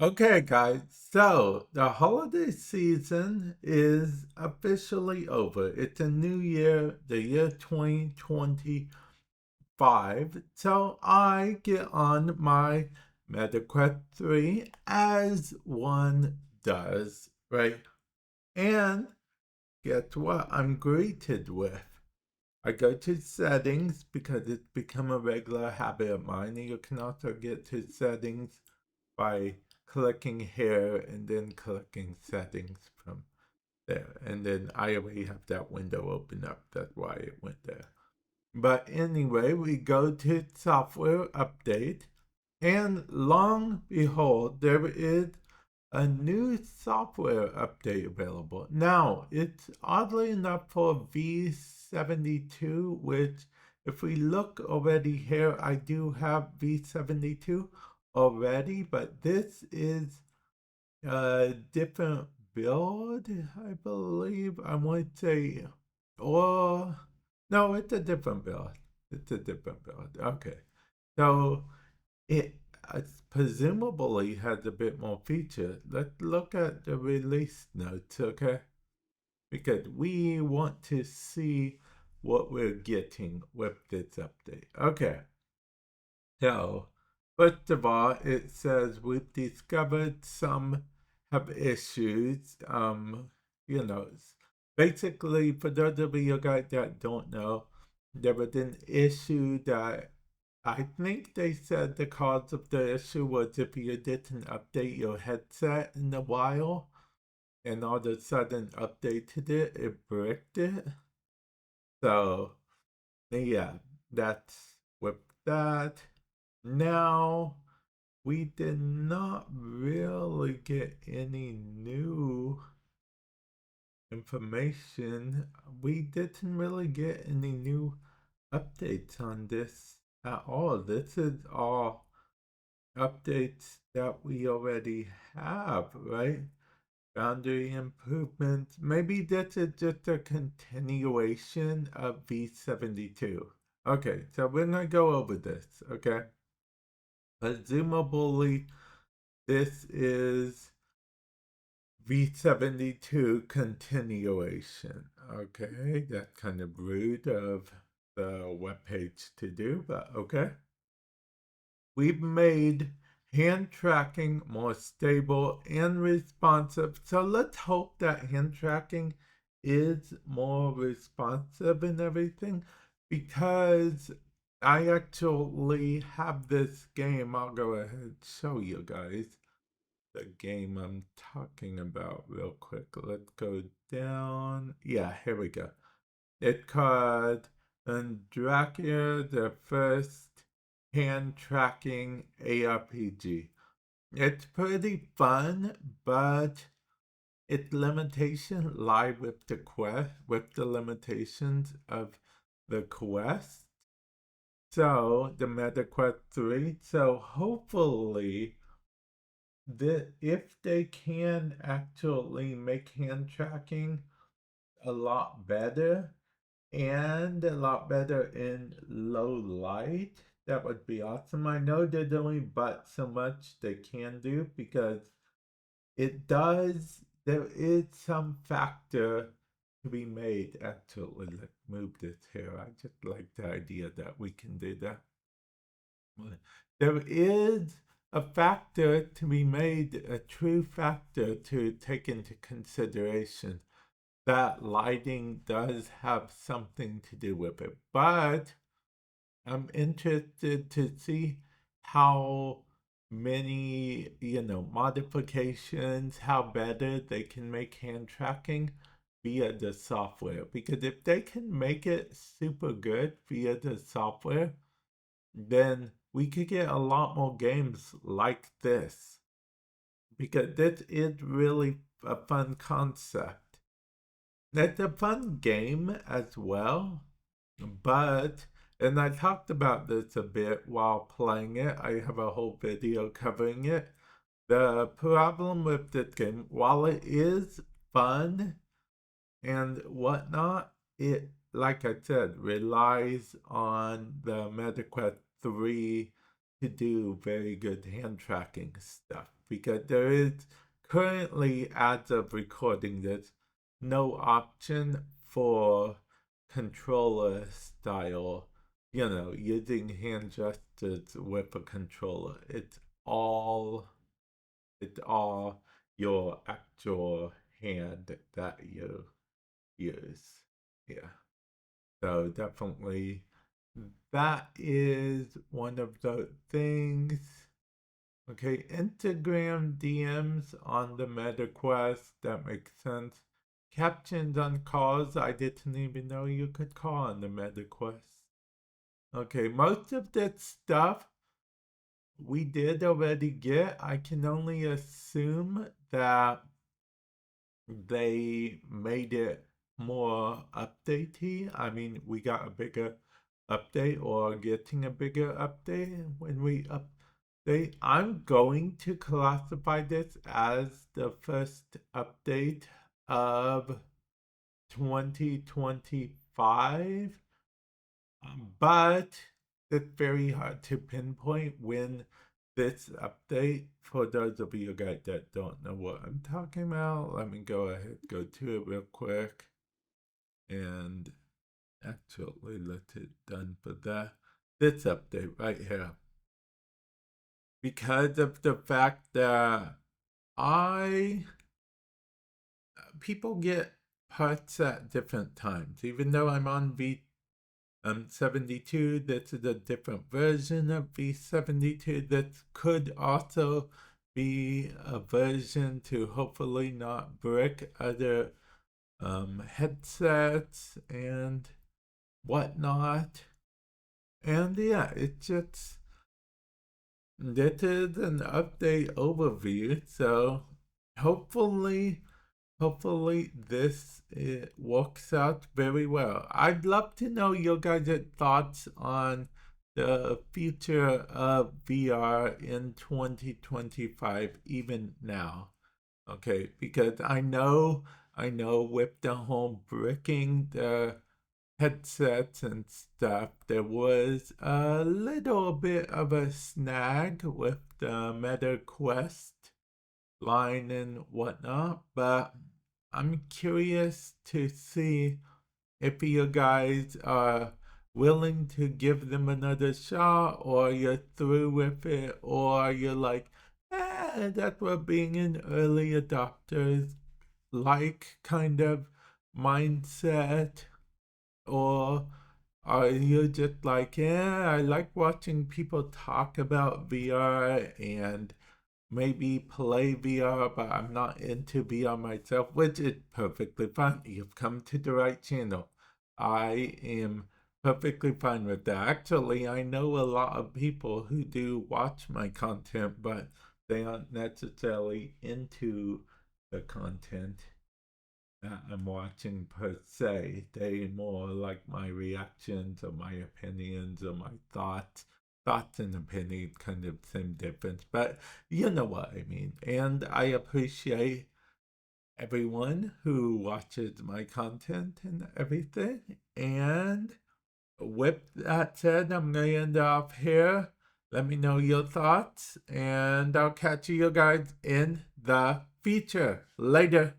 Okay, guys, so the holiday season is officially over. It's a new year, the year 2025. So I get on my MetaQuest 3 as one does, right? And guess what I'm greeted with? I go to settings because it's become a regular habit of mine. And you can also get to settings by clicking here and then clicking settings from there. And then I already have that window open up. That's why it went there. But anyway, we go to software update, and long behold, there is a new software update available. Now, it's oddly enough for v72, which if we look already here, I do have v72 already, but this is a different build, I believe. I might say, or no, it's a different build. It's a different build. Okay. So it presumably has a bit more features. Let's look at the release notes, okay? Because we want to see what we're getting with this update. Okay, so first of all, it says we've discovered some have issues. You know, basically, for those of you guys that don't know, there was an issue that I think they said the cause of the issue was if you didn't update your headset in a while and all of a sudden updated it, it bricked it. So, yeah, that's with that. Now, we did not really get any new information. We didn't really get any new updates on this at all. This is all updates that we already have, right? Boundary improvements. Maybe this is just a continuation of v72. Okay, so we're gonna go over this, okay? Presumably, this is v72 continuation. Okay, that's kind of rude of the webpage to do, but okay. We've made hand tracking more stable and responsive. So let's hope that hand tracking is more responsive and everything, because I actually have this game. I'll go ahead and show you guys the game I'm talking about real quick. Let's go down. Yeah, here we go. It's called Andrakia, the first hand tracking ARPG. It's pretty fun, but its limitation lie with the quest, with the limitations of the quest. So the MetaQuest 3. So hopefully if they can actually make hand tracking a lot better and a lot better in low light, that would be awesome. I know there's only but so much they can do, because there is some factor to be made. Actually, let's move this here. I just like the idea that we can do that. There is a factor to be made, a true factor to take into consideration, that lighting does have something to do with it. But I'm interested to see how many, modifications, how better they can make hand tracking via the software. Because if they can make it super good via the software, then we could get a lot more games like this. Because this is really a fun concept. It's a fun game as well, but, and I talked about this a bit while playing it, I have a whole video covering it. The problem with this game, while it is fun and whatnot, it, like I said, relies on the MetaQuest 3 to do very good hand tracking stuff. because there is currently, as of recording this, no option for controller style, using hand gestures with a controller. It's all your actual hand that you use. Yeah. So definitely that is one of the things. Okay, Instagram DMs on the MetaQuest, that makes sense. Captions on calls, I didn't even know you could call on the MetaQuest. Okay, most of that stuff we did already get. I can only assume that they made it more updatey. I mean, we got a bigger update or getting a bigger update when we update. I'm going to classify this as the first update of 2025, but it's very hard to pinpoint when this update. For those of you guys that don't know what I'm talking about, let me go ahead, go to it real quick, and actually let it done for this update right here. Because of the fact that people get parts at different times, even though I'm on v72, this is a different version of v72. That could also be a version to hopefully not brick other headsets and whatnot. And yeah, this is an update overview, so hopefully this works out very well. I'd love to know your guys' thoughts on the future of VR in 2025, even now. Okay, because I know with the whole bricking the headsets and stuff, there was a little bit of a snag with the Meta Quest line and whatnot, but I'm curious to see if you guys are willing to give them another shot, or you're through with it, or you're like, that's what being an early adopters like kind of mindset, or are you just like, I like watching people talk about VR and maybe play VR, but I'm not into VR myself, which is perfectly fine. You've come to the right channel. I am perfectly fine with that. Actually, I know a lot of people who do watch my content, but they aren't necessarily into the content that I'm watching per se. They more like my reactions or my opinions or my thoughts. Thoughts and opinions kind of same difference, but you know what I mean. And I appreciate everyone who watches my content and everything. And with that said, I'm going to end off here. Let me know your thoughts, and I'll catch you guys in the future. Later.